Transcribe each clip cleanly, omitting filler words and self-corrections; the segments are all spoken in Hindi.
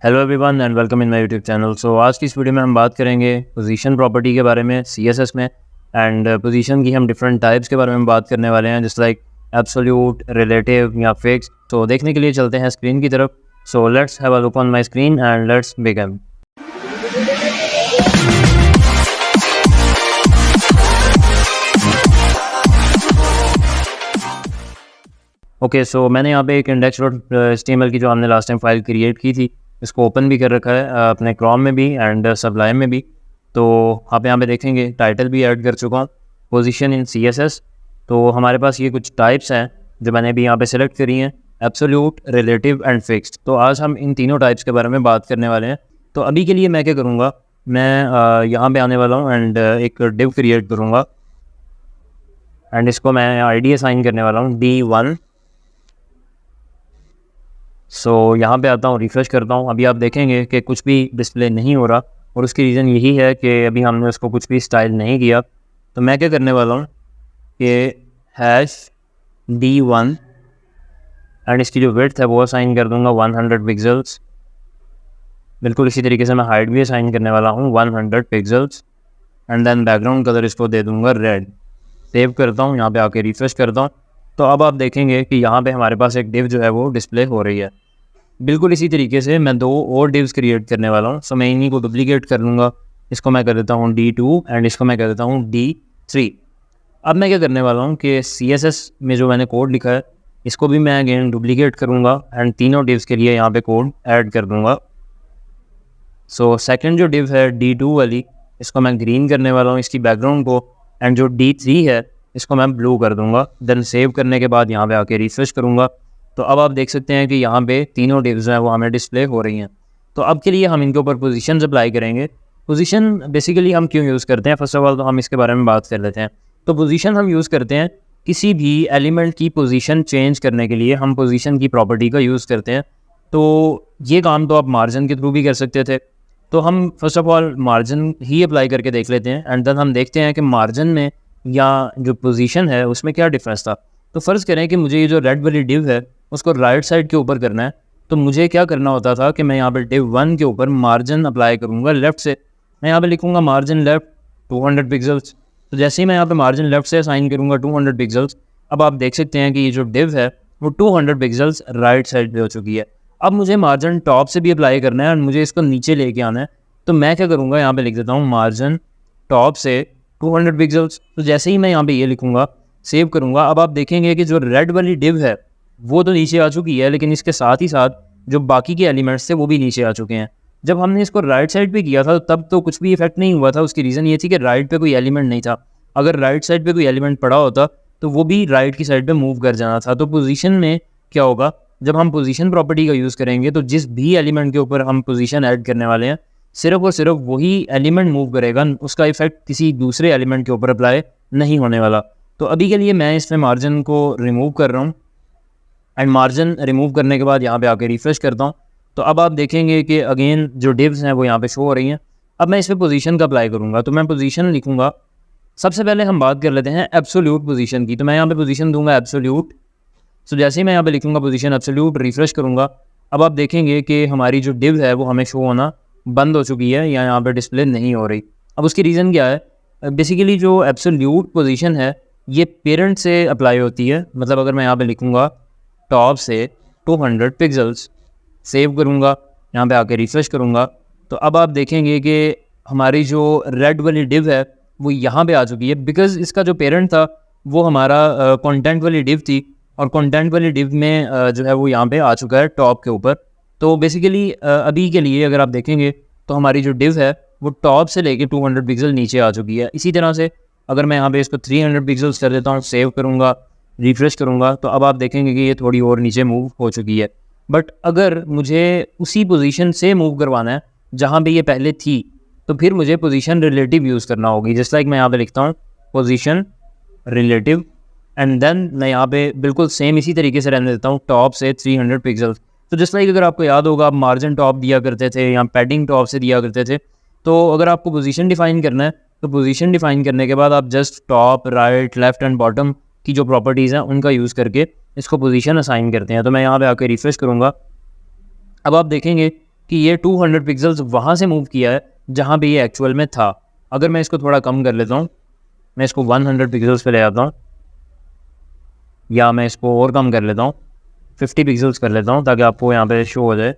Hello everyone and welcome in my YouTube channel. So आज की इस वीडियो में हम बात करेंगे पोजीशन प्रॉपर्टी के बारे में सीएसएस में। एंड पोजीशन की हम डिफरेंट टाइप्स के बारे में बात करने वाले हैं, जस्ट लाइक एब्सोल्यूट, रिलेटिव या फिक्स। तो देखने के लिए चलते हैं स्क्रीन की तरफ। So let's have a look on my screen and let's begin. Okay, so मैंने यहाँ पे एक index.html की जो हमने लास्ट टाइम फाइल क्रिएट की थी, इसको ओपन भी कर रखा है अपने क्रोम में भी एंड सबलाइम में भी। तो आप यहाँ पे देखेंगे टाइटल भी ऐड कर चुका हूँ, पोजीशन इन सीएसएस। तो हमारे पास ये कुछ टाइप्स हैं जो मैंने भी यहाँ पे सेलेक्ट करी हैं, एब्सोल्यूट, रिलेटिव एंड फिक्स्ड। तो आज हम इन तीनों टाइप्स के बारे में बात करने वाले हैं। तो अभी के लिए मैं क्या करूँगा, मैं यहाँ पे आने वाला हूँ एंड एक डिव क्रिएट करूँगा एंड इसको मैं ID असाइन करने वाला हूँ D1। सो यहाँ पे आता हूँ, रिफ़्रेश करता हूँ। अभी आप देखेंगे कि कुछ भी डिस्प्ले नहीं हो रहा और उसकी रीज़न यही है कि अभी हमने उसको कुछ भी स्टाइल नहीं किया। तो मैं क्या करने वाला हूँ कि #D1 एंड इसकी जो विड्थ है वो असाइन कर दूँगा 100 पिक्सल्स। बिल्कुल इसी तरीके से मैं हाइट भी असाइन करने वाला हूँ 100 pixels and then background colour इसको दे दूँगा रेड। सेव करता हूँ, यहाँ पे आके रिफ़्रेश करता हूँ। तो अब आप देखेंगे कि यहाँ पे हमारे पास एक डिव जो है वो डिस्प्ले हो रही है। बिल्कुल इसी तरीके से मैं 2 और डिव्स क्रिएट करने वाला हूँ। सो मैं इन्हीं को डुप्लीकेट कर लूँगा। इसको मैं कर देता हूँ D2 एंड इसको मैं कर देता हूँ D3। अब मैं क्या करने वाला हूँ कि CSS में जो मैंने कोड लिखा है इसको भी मैं अगेन डुप्लीकेट करूँगा एंड तीनों डिव्स के लिए यहाँ पे कोड ऐड कर दूँगा। सो सेकंड जो डिव है D2 वाली, इसको मैं ग्रीन करने वाला हूँ इसकी बैकग्राउंड को, एंड जो D3 है इसको मैं ब्लू कर दूँगा। देन सेव करने के बाद यहाँ पे आके रिफ्रेश करूँगा। तो अब आप देख सकते हैं कि यहाँ पे तीनों डिव्स हैं वो हमें डिस्प्ले हो रही हैं। तो अब के लिए हम इनके ऊपर पोजीशन अप्लाई करेंगे। पोजीशन बेसिकली हम क्यों यूज़ करते हैं, फर्स्ट ऑफ ऑल तो हम इसके बारे में बात कर लेते हैं। तो पोजीशन हम यूज़ करते हैं किसी भी एलिमेंट की पोजीशन चेंज करने के लिए, हम पोजीशन की प्रॉपर्टी का यूज़ करते हैं। तो ये काम तो आप मार्जिन के थ्रू भी कर सकते थे। तो हम first of all margin he apply करके देख लेते हैं एंड देन हम देखते हैं कि मार्जिन में या जो पोजीशन है उसमें क्या डिफरेंस था। तो फ़र्ज़ करें कि मुझे ये जो रेड वाली डिव है उसको राइट साइड के ऊपर करना है। तो मुझे क्या करना होता था कि मैं यहाँ पे div1 के ऊपर मार्जिन अप्लाई करूँगा लेफ़्ट से। मैं यहाँ पे लिखूँगा मार्जिन लेफ़्ट 200 पिक्सल्स। तो जैसे ही मैं यहाँ पे मार्जिन लेफ़्ट से असाइन करूँगा 200 पिक्सल्स, अब आप देख सकते हैं कि ये जो डिव है वो 200 पिक्सल्स राइट साइड पे हो चुकी है। अब मुझे मार्जिन टॉप से भी अप्लाई करना है और मुझे इसको नीचे लेके आना है। तो मैं क्या करूँगा, यहाँ पे लिख देता हूँ मार्जिन टॉप से 200 पिक्सल्स। तो जैसे ही मैं यहाँ पे ये लिखूँगा, सेव करूँगा, अब आप देखेंगे कि जो रेड वाली डिव है वो तो नीचे आ चुकी है, लेकिन इसके साथ ही साथ जो बाकी के एलिमेंट्स थे वो भी नीचे आ चुके हैं। जब हमने इसको राइट साइड पे किया था तब तो कुछ भी इफेक्ट नहीं हुआ था। उसकी रीज़न ये थी कि राइट पे कोई एलिमेंट नहीं था। अगर राइट साइड पे कोई एलिमेंट पड़ा होता तो वो भी राइट की साइड पे मूव कर जाना था। तो पोजीशन में क्या होगा, जब हम पोजीशन प्रॉपर्टी का यूज़ करेंगे तो जिस भी एलिमेंट के ऊपर हम पोजीशन ऐड करने वाले हैं सिर्फ और सिर्फ वही एलिमेंट मूव करेगा, उसका इफेक्ट किसी दूसरे एलिमेंट के ऊपर अप्लाई नहीं होने वाला। तो अभी के लिए मैं इसमें मार्जिन को रिमूव कर रहा हूँ एंड मार्जिन रिमूव करने के बाद यहाँ पे आके रिफ्रेश करता हूँ। तो अब आप देखेंगे कि अगेन जो डिव्स हैं वो यहाँ पे शो हो रही हैं। अब मैं इस पर पोजीशन का अप्लाई करूँगा। तो मैं पोजीशन लिखूँगा। सबसे पहले हम बात कर लेते हैं एब्सोल्यूट पोजीशन की। तो मैं यहाँ पे पोजीशन दूंगा एब्सोल्यूट। सो जैसे ही मैं यहाँ पे लिखूँगा पोजीशन एब्सोल्यूट, रिफ्रेश करूँगा, अब आप देखेंगे कि हमारी जो डिव है वो हमें शो होना बंद हो चुकी है या यहाँ पे डिस्प्ले नहीं हो रही। अब उसकी रीज़न क्या है, बेसिकली जो एब्सोल्यूट पोजीशन है ये पेरेंट से अप्लाई होती है। मतलब अगर मैं यहाँ पे लिखूँगा टॉप से 200 पिक्सल्स, सेव करूँगा, यहाँ पे आके रिफ्रेश करूँगा, तो अब आप देखेंगे कि हमारी जो रेड वाली डिव है वो यहाँ पे आ चुकी है। बिकॉज़ इसका जो पेरेंट था वो हमारा कंटेंट वाली डिव थी और कंटेंट वाली डिव में जो है वो यहाँ पे आ चुका है टॉप के ऊपर। तो बेसिकली अभी के लिए अगर आप देखेंगे तो हमारी जो डिव है वो टॉप से लेके 200 पिक्सल नीचे आ चुकी है। इसी तरह से अगर मैं यहाँ पे इसको 300 पिक्सल्स कर देता हूँ, सेव करूँगा, रिफ्रेश करूँगा, तो अब आप देखेंगे कि ये थोड़ी और नीचे मूव हो चुकी है। बट अगर मुझे उसी पोजीशन से मूव करवाना है जहाँ पे ये पहले थी तो फिर मुझे पोजीशन रिलेटिव यूज़ करना होगी। जस्ट लाइक मैं यहाँ पे लिखता हूँ पोजीशन रिलेटिव एंड देन मैं यहाँ पे बिल्कुल सेम इसी तरीके से रहने देता हूँ टॉप से 300 पिक्सल्स। तो जस्ट लाइक अगर आपको याद होगा, आप मार्जिन टॉप दिया करते थे या पैडिंग टॉप से दिया करते थे। तो अगर आपको पोजीशन डिफाइन करना है तो पोजीशन डिफाइन करने के बाद आप just top, right, left and bottom की जो प्रॉपर्टीज़ हैं उनका यूज़ करके इसको पोजीशन असाइन करते हैं। तो मैं यहाँ पे आके रिफ्रेश करूँगा। अब आप देखेंगे कि ये 200 पिक्सल्स वहाँ से मूव किया है जहाँ पे ये एक्चुअल में था। अगर मैं इसको थोड़ा कम कर लेता हूँ, मैं इसको 100 पिक्सल्स पे ले आता हूँ, या मैं इसको और कम कर लेता हूँ, 50 पिक्सल्स कर लेता हूँ ताकि आपको यहाँ पे शो हो जाए।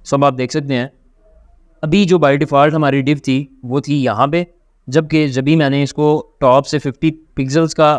सब आप देख सकते हैं अभी जो बाय डिफ़ॉल्ट हमारी डिव थी वो थी यहाँ पे, जबकि जब भी मैंने इसको टॉप से 50 पिक्सल्स का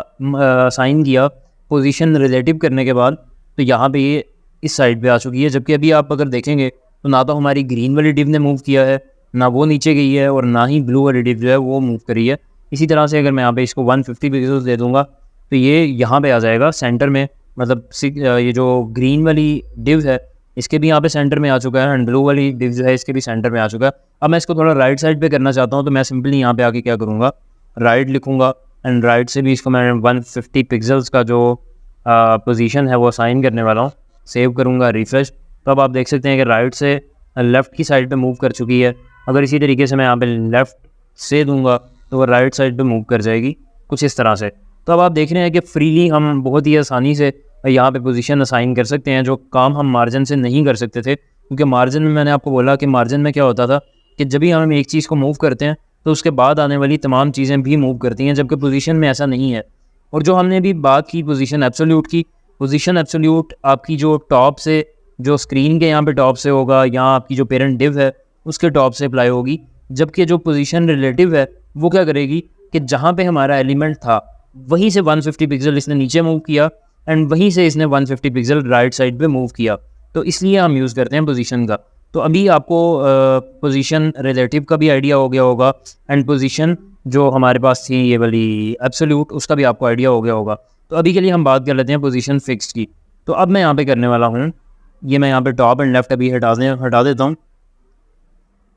असाइन किया पोजीशन रिलेटिव करने के बाद, तो यहाँ पे ये इस साइड पे आ चुकी है। जबकि अभी आप अगर देखेंगे तो ना तो हमारी ग्रीन वाली डिव ने मूव किया है, ना वो नीचे गई है, और ना ही ब्लू वाली डिव जो है वो मूव करी है। इसी तरह से अगर मैं यहाँ पे इसको 150 पिक्सल्स दे दूँगा तो ये यहाँ पे आ जाएगा सेंटर में, मतलब ये जो ग्रीन वाली डिव है इसके भी यहाँ पे सेंटर में आ चुका है, एंड ब्लू वाली डिव जो है इसके भी सेंटर में आ चुका है। अब मैं इसको थोड़ा राइट साइड पे करना चाहता हूँ, तो मैं सिंपली यहाँ पे आके क्या करूँगा, राइट लिखूँगा, एंड राइट से भी इसको मैं 150 पिक्सल्स का जो पोजीशन है वो असाइन करने वाला हूँ। सेव करूँगा, रिफ्रेश, तो अब आप देख सकते हैं कि राइट से लेफ़्ट की साइड पे मूव कर चुकी है। अगर इसी तरीके से मैं यहाँ पे लेफ़्ट से दूँगा तो वो राइट साइड पे मूव कर जाएगी कुछ इस तरह से। तो अब आप देख रहे हैं कि फ्रीली हम बहुत ही आसानी से यहाँ पे पोजीशन असाइन कर सकते हैं, जो काम हम मार्जिन से नहीं कर सकते थे। क्योंकि मार्जिन में मैंने आपको बोला कि मार्जिन में क्या होता था कि जब भी हम एक चीज़ को मूव करते हैं तो उसके बाद आने वाली तमाम चीज़ें भी मूव करती हैं, जबकि पोजीशन में ऐसा नहीं है। और जो हमने अभी बात की पोजीशन एब्सोल्यूट की, पोजीशन एब्सोल्यूट आपकी जो टॉप से, जो स्क्रीन के यहाँ पे टॉप से होगा, या आपकी जो पेरेंट डिव है उसके टॉप से अप्लाई होगी। जबकि जो पोजीशन रिलेटिव है वो क्या करेगी कि जहाँ पे हमारा एलिमेंट था वहीं से 150 पिक्सल इसने नीचे मूव किया, एंड वहीं से इसने 150 पिक्सल राइट साइड पे मूव किया। तो इसलिए हम यूज़ करते हैं पोजीशन का। तो अभी आपको पोजीशन रिलेटिव का भी आइडिया हो गया होगा, एंड पोजीशन जो हमारे पास थी ये वाली एब्सोल्यूट, उसका भी आपको आइडिया हो गया होगा। तो अभी के लिए हम बात कर लेते हैं पोजीशन फिक्स की। तो अब मैं यहाँ पे करने वाला हूँ, ये मैं यहाँ पे टॉप एंड लेफ्ट अभी हटा देता हूँ,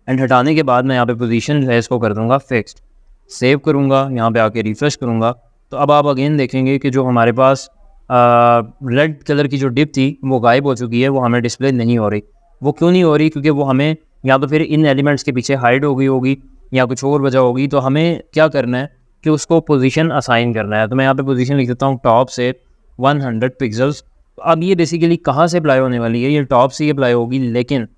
एंड हटाने के बाद मैं यहाँ पे पोजीशन है इसको कर दूँगा फिक्स्ड। सेव करूँगा, यहाँ पे आके रिफ्रेश करूँगा, तो अब आप अगेन देखेंगे कि जो हमारे पास रेड कलर की जो डिप थी वो गायब हो चुकी है, वो हमें डिस्प्ले नहीं हो रही। वो क्यों नहीं हो रही? क्योंकि वो हमें या तो फिर इन एलिमेंट्स के पीछे हाइड हो गई होगी या कुछ और वजह होगी। तो हमें क्या करना है कि उसको पोजीशन असाइन करना है। तो मैं यहाँ पे पोजीशन लिख देता हूँ टॉप से 100 पिक्सल्स। अब ये बेसिकली कहाँ से अप्लाई होने वाली है? ये टॉप से ही अप्लाई होगी, लेकिन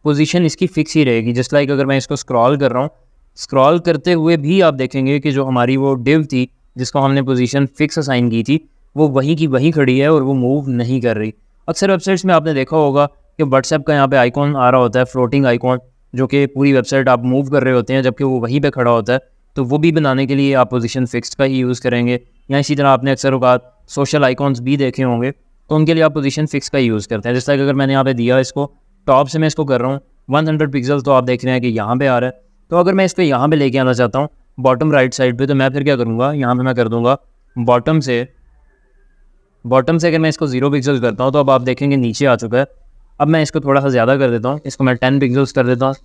पोजीशन इसकी फिक्स ही रहेगी। जस्ट लाइक अगर मैं इसको स्क्रॉल कर रहा हूँ, स्क्रॉल करते हुए भी आप देखेंगे कि जो हमारी वो डिव थी जिसको हमने पोजीशन फिक्स असाइन की थी वो वहीं की वहीं खड़ी है और वो मूव नहीं कर रही। अक्सर वेबसाइट्स में आपने देखा होगा कि व्हाट्सएप का यहाँ पे आइकॉन आ रहा होता है, फ्लोटिंग आइकॉन, जो कि पूरी वेबसाइट आप मूव कर रहे होते हैं जबकि वो वहीं पे खड़ा होता है। तो वो भी बनाने के लिए आप पोजीशन फिक्स्ड का ही यूज़ करेंगे। या इसी तरह आपने अक्सर औकात सोशल आइकॉन्स भी देखे होंगे, तो उनके लिए आप पोजीशन फिक्स का ही यूज़ करते हैं। जैसे अगर मैंने यहाँ पे दिया इसको टॉप से, मैं इसको कर रहा हूँ 100 पिक्सल, तो आप देख रहे हैं कि यहाँ पे आ रहा है। तो अगर मैं इसको यहाँ पे लेके आना चाहता हूँ बॉटम राइट साइड पे, तो मैं फिर क्या करूँगा, यहाँ पे मैं कर दूँगा बॉटम से अगर मैं इसको 0 पिक्सल करता हूँ तो अब आप देखेंगे नीचे आ चुका है। अब मैं इसको थोड़ा सा ज़्यादा कर देता हूँ, इसको मैं 10 पिक्सल्स कर देता हूँ।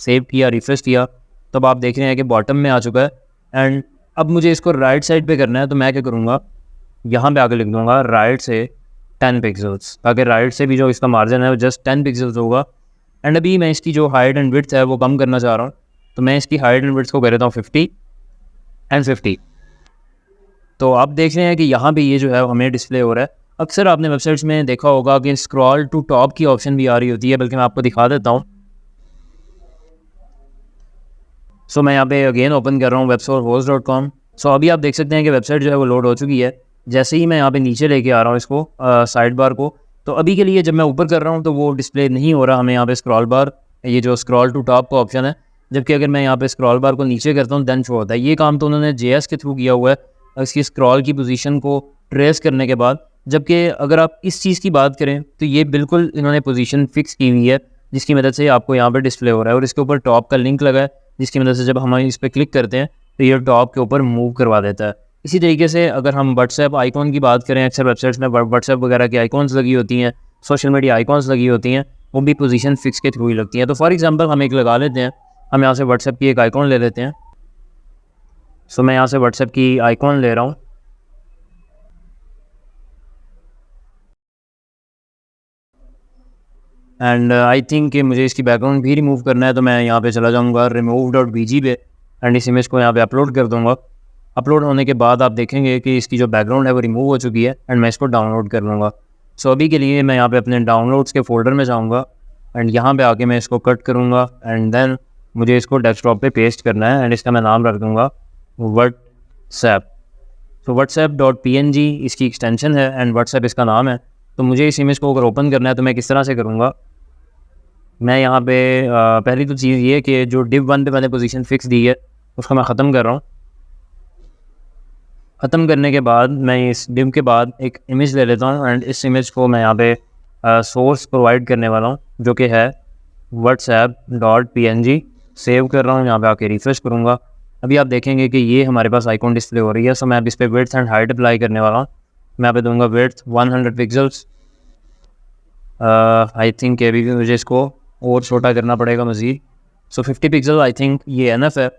सेव किया, रिफ्रेश किया, तो अब आप देख रहे हैं कि बॉटम में आ चुका है। एंड अब मुझे इसको राइट साइड पे करना है, तो मैं क्या करूँगा, यहाँ पे आके लिख दूँगा राइट से 10 पिक्सल्स, ताकि राइट से भी जो इसका मार्जिन है वो जस्ट 10 पिक्सल्स होगा। एंड अभी मैं इसकी जो हाइट एंड विड्थ है वो कम करना चाह रहा हूँ, तो मैं इसकी हाइट एंड विड्थ को कर देता हूँ 50 एंड 50। तो आप देख रहे हैं कि यहाँ पे ये जो है हमें डिस्प्ले हो रहा है। अक्सर आपने वेबसाइट्स में देखा होगा कि स्क्रॉल टू टॉप की ऑप्शन भी आ रही होती है, बल्कि मैं आपको दिखा देता हूँ। सो मैं यहाँ पे अगेन ओपन कर रहा हूँ websourcehost.com। सो अभी आप देख सकते हैं कि वेबसाइट जो है वो लोड हो चुकी है। जैसे ही मैं यहाँ पे नीचे लेके आ रहा हूँ इसको साइड बार को, तो अभी के लिए जब मैं ऊपर कर रहा हूँ तो वो डिस्प्ले नहीं हो रहा हमें यहाँ पे स्क्रॉल बार, ये जो स्क्रॉल टू टॉप का ऑप्शन है। जबकि अगर मैं यहाँ पे स्क्रॉल बार को नीचे करता हूँ देन शो होता है। ये काम तो उन्होंने JS के थ्रू किया हुआ है, इसकी स्क्रॉल की पोजीशन को ट्रेस करने के बाद। जबकि अगर आप इस चीज़ की बात करें तो ये बिल्कुल इन्होंने पोजीशन फिक्स की हुई है, जिसकी मदद से आपको यहाँ पर डिस्प्ले हो रहा है। और इसके ऊपर टॉप का लिंक लगा है, जिसकी मदद से जब हम इस पर क्लिक करते हैं तो ये टॉप के ऊपर मूव करवा देता है। इसी तरीके से अगर हम व्हाट्सएप आइकॉन की बात करें, अक्सर वेबसाइट्स में व्हाट्सएप वगैरह की आइकॉन्स लगी होती हैं, सोशल मीडिया आइकॉन्स लगी होती हैं, वो भी पोजीशन फिक्स के थ्रू ही लगती हैं। तो फॉर एग्जांपल हम एक लगा लेते हैं, हम यहाँ से व्हाट्सएप की एक आइकॉन ले लेते हैं। सो मैं यहाँ से व्हाट्सएप की आइकॉन ले रहा हूँ, एंड आई थिंक कि मुझे इसकी बैकग्राउंड भी रिमूव करना है। तो मैं यहाँ पे चला जाऊँगा remove.bg पे, एंड इस इमेज को यहाँ पे अपलोड कर दूँगा। अपलोड होने के बाद आप देखेंगे कि इसकी जो बैकग्राउंड है वो रिमूव हो चुकी है, एंड मैं इसको डाउनलोड कर लूँगा। सो अभी के लिए मैं यहाँ पे अपने डाउनलोड्स के फोल्डर में जाऊँगा, एंड यहाँ पे आके मैं इसको कट करूँगा एंड देन मुझे इसको डेस्कटॉप पे पेस्ट करना है एंड इसका मैं नाम रख दूँगा व्हाट्सएप। तो whatsapp.png इसकी एक्सटेंशन है एंड व्हाट्सएप इसका नाम है। तो मुझे इस इमेज को अगर ओपन करना है तो मैं किस तरह से करूँगा, मैं यहाँ पे पहली तो चीज़ ये कि जो div1 पे मैंने पोजीशन फिक्स दी है उसको मैं ख़त्म कर रहा हूँ। ख़त्म करने के बाद मैं इस div के बाद एक इमेज ले लेता हूँ एंड इस इमेज को मैं यहाँ पे सोर्स प्रोवाइड करने वाला हूँ जो कि है whatsapp.png। सेव कर रहा हूँ, यहाँ पे आके रिफ्रेश करूँगा। अभी आप देखेंगे कि ये हमारे पास आइकॉन डिस्प्ले हो रही है। सो मैं अब इस पर विड्थ एंड हाइट अप्लाई करने वाला हूँ। मैं यहाँ पे दूंगा विड्थ 100 पिक्सल्स। आई थिंक अभी भी मुझे इसको और छोटा करना पड़ेगा मज़ीद। सो 50 पिक्सल आई थिंक ये एनफ है।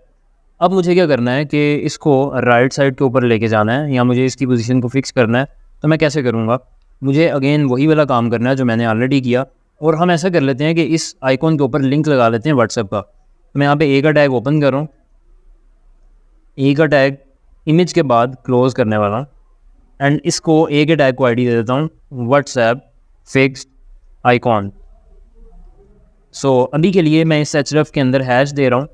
अब मुझे क्या करना है कि इसको राइट साइड के ऊपर लेके जाना है या मुझे इसकी पोजीशन को फिक्स करना है। तो मैं कैसे करूँगा, मुझे अगेन वही वाला काम करना है जो मैंने ऑलरेडी किया। और हम ऐसा कर लेते हैं कि इस आइकॉन के ऊपर लिंक लगा लेते हैं व्हाट्सएप का। तो मैं यहाँ पे ए का टैग ओपन कर रहा हूँ, ए का टैग इमेज के बाद क्लोज करने वाला हूँ एंड इसको ए के टैग को आईडी दे देता हूँ व्हाट्सएप फिक्स्ड आइकॉन। सो अभी के लिए मैं इस एचरफ के अंदर हैश दे रहा हूँ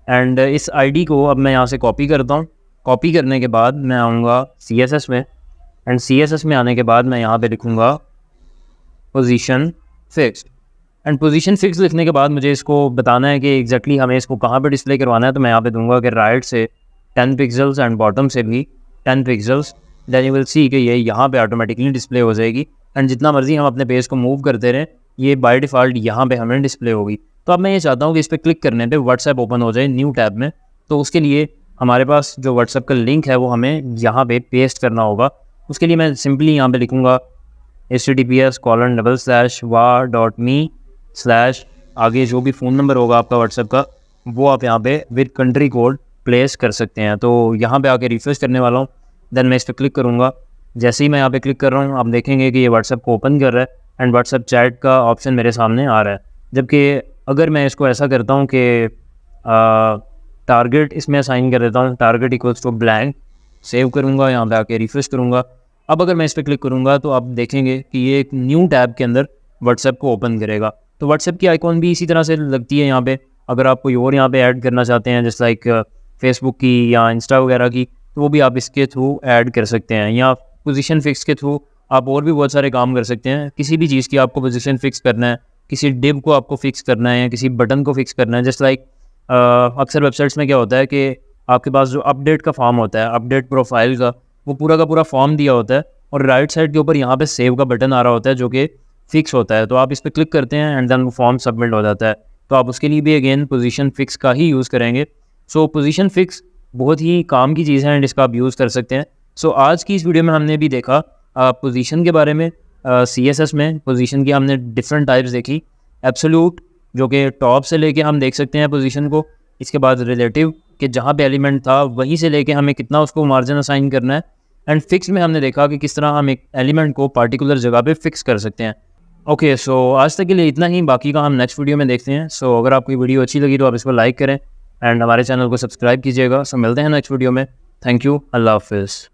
एंड इस आईडी को अब मैं यहाँ से कॉपी करता हूँ। कॉपी करने के बाद मैं आऊँगा CSS में एंड CSS में आने के बाद मैं यहाँ पे लिखूँगा position fixed. And position fix लिखने के बाद मुझे इसको बताना है कि एग्जैक्टली हमें इसको कहाँ पे डिस्प्ले करवाना है। तो मैं यहाँ पे दूंगा कि राइट से 10 पिक्सल्स एंड बॉटम से भी 10 pixels. Then you will see कि ये यहाँ पे ऑटोमेटिकली डिस्प्ले हो जाएगी एंड जितना मर्जी हम अपने पेज को मूव करते रहें ये बाय डिफ़ॉल्ट यहाँ पे हमें डिस्प्ले होगी। तो अब मैं ये चाहता हूँ कि इस पर क्लिक करने पर व्हाट्सएप ओपन हो जाए न्यू टैब में। तो उसके लिए हमारे पास जो व्हाट्सएप का लिंक है वो हमें यहाँ पे पेस्ट करना होगा। उसके लिए मैं सिंपली यहाँ पे लिखूँगा https://wa.me/ आगे जो भी फ़ोन नंबर होगा आपका व्हाट्सएप का वो आप यहाँ पे विद कंट्री कोड प्लेस कर सकते हैं। तो यहाँ पे आके रिफ्रेश करने वाला हूँ। देन मैं इस पर क्लिक करूँगा। जैसे ही मैं यहाँ पे क्लिक कर रहा हूँ आप देखेंगे कि ये व्हाट्सएप को ओपन कर रहा है एंड व्हाट्सएप चैट का ऑप्शन मेरे सामने आ रहा है। जबकि अगर मैं इसको ऐसा करता हूँ कि टारगेट इसमें असाइन कर देता हूँ, target equals to blank, save करूँगा, यहाँ पे आके रिफ्रेश करूँगा। अब अगर मैं इस पर क्लिक करूँगा तो आप देखेंगे कि ये एक न्यू टैब के अंदर व्हाट्सएप को ओपन करेगा। तो व्हाट्सएप की आइकॉन भी इसी तरह से लगती है यहाँ पे। अगर आप कोई और यहाँ पे ऐड करना चाहते हैं जैसे लाइक फेसबुक की या इंस्टा वगैरह की तो वो भी आप इसके थ्रू ऐड कर सकते हैं। या पोजीशन फिक्स के थ्रू आप और भी बहुत सारे काम कर सकते हैं। किसी भी चीज़ की आपको पोजीशन फिक्स करना है, किसी डिव को आपको फिक्स करना है या किसी बटन को फिक्स करना है। जस्ट लाइक अक्सर वेबसाइट्स में क्या होता है कि आपके पास जो अपडेट का फॉर्म होता है, अपडेट प्रोफाइल का, वो पूरा का पूरा फॉर्म दिया होता है और राइट साइड के ऊपर यहाँ पे सेव का बटन आ रहा होता है जो कि फिक्स होता है। तो आप इस पर क्लिक करते हैं एंड देन वो फॉर्म सबमिट हो जाता है। तो आप उसके लिए भी अगेन पोजीशन फिक्स का ही यूज़ करेंगे। सो पोजीशन फिक्स बहुत ही काम की चीज़ है एंड इसका आप यूज़ कर सकते हैं। सो आज की इस वीडियो में हमने भी देखा पोजीशन के बारे में। CSS में पोजीशन की हमने डिफरेंट टाइप्स देखी। एब्सोल्यूट जो कि टॉप से लेके हम देख सकते हैं पोजीशन को, इसके बाद रिलेटिव कि जहाँ पे एलिमेंट था वहीं से लेके हमें कितना उसको मार्जिन असाइन करना है, एंड फिक्स में हमने देखा कि किस तरह हम एक एलिमेंट को पार्टिकुलर जगह पे फिक्स कर सकते हैं। ओके, सो आज तक के लिए इतना ही, बाकी का हम नेक्स्ट वीडियो में देखते हैं। सो अगर आपको वीडियो अच्छी लगी तो आप इसको लाइक करें एंड हमारे चैनल को सब्सक्राइब कीजिएगा। सो मिलते हैं नेक्स्ट वीडियो में। थैंक यू, अल्लाह हाफिज़।